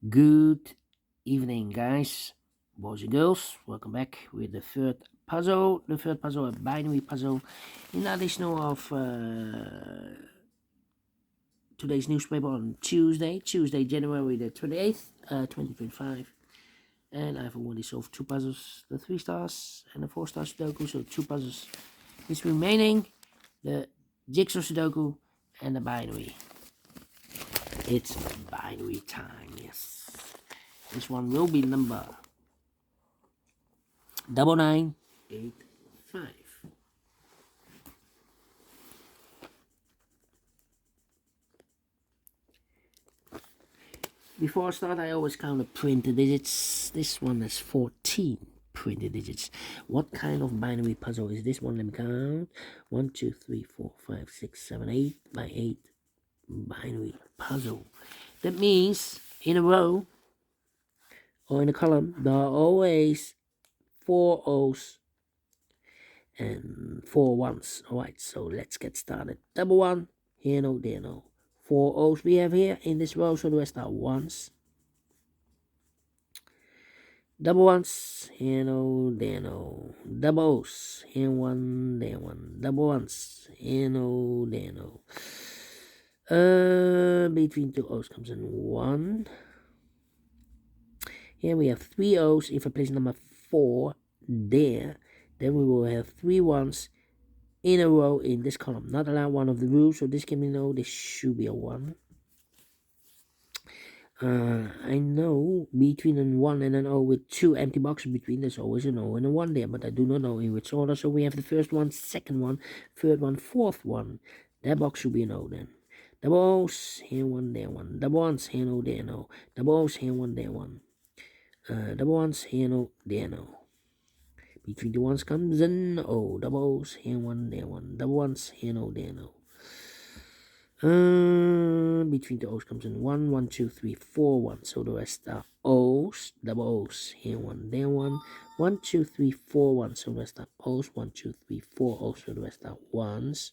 Good evening, guys, boys and girls. Welcome back with the third puzzle. The third puzzle, a binary puzzle, in addition of today's newspaper on Tuesday, January the 28th, 2025. And I've already solved two puzzles, the 3 stars and the 4-star Sudoku. So two puzzles is remaining: the jigsaw Sudoku and the binary. It's binary time, yes. This one will be number 9985. Before I start, I always count the printed digits. This one has 14 printed digits. What kind of binary puzzle is this one? Let me count. 1, 2, 3, 4, 5, 6, 7, 8 by 8 binary puzzle. That means in a row or in a column, there are always 4 O's and 4 ones. Alright, so let's get started. Double one, here no, there no. 4 O's we have here in this row, so the rest are ones. Double ones, here no, there no. Double O's, here one, there one. Double ones, here no, there no. Between 2 O's comes in 1. Here we have 3 O's. If I place number 4 there, then we will have 3 ones in a row in this column. Not allowed one of the rules, so this can be no, this should be a 1. I know between a 1 and an O with 2 empty boxes between, there's always an O and a 1 there, but I do not know in which order. So we have the first one, second one, third one, fourth one. That box should be an O then. Double O's, here one, there one. Double ones, here no, there no. Double O's, here one, there one. Double ones, here no, there no. Between the ones comes an O. Double O's, here one, there one. Double ones, here no, there no. Between the O's comes in 1, 1, 2, 3, 4, 1. So the rest are O's. Double O's, here one, there one. 1, 2, 3, 4, 1. So the rest are O's. 1, 2, 3, 4 O's. So the rest are ones.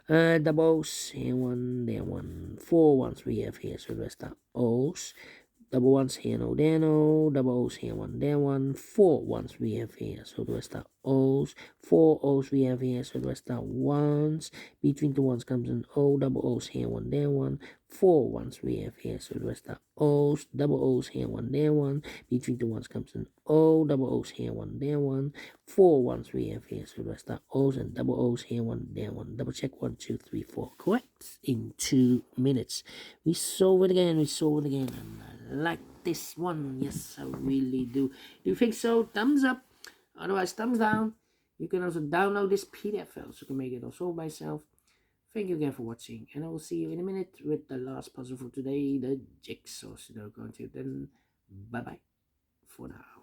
Double O's, here one, there one. 4 ones we have here. So the rest are O's. Double ones, here no, there no. Double O's, here one, there one. 4 ones we have here, so the rest are O's. 4 O's we have here, so the rest are ones. Between the ones comes an O. Double O's, here one, there one. 4 ones we have here, so the rest are O's. Double O's, here one, there one. Between the ones comes an O. Double O's, here one, there one. 4 ones we have here, so the rest are O's, and double O's, here one, there one. Double check 1, 2, 3, 4. Correct in 2 minutes. We solve it again. And I like this one. Yes, I really do. Do you think so? Thumbs up. Otherwise, thumbs down. You can also download this PDF file so you can make it also by yourself. Thank you again for watching, and I will see you in a minute with the last puzzle for today, the jigsaw Sudoku. Until then, bye bye for now.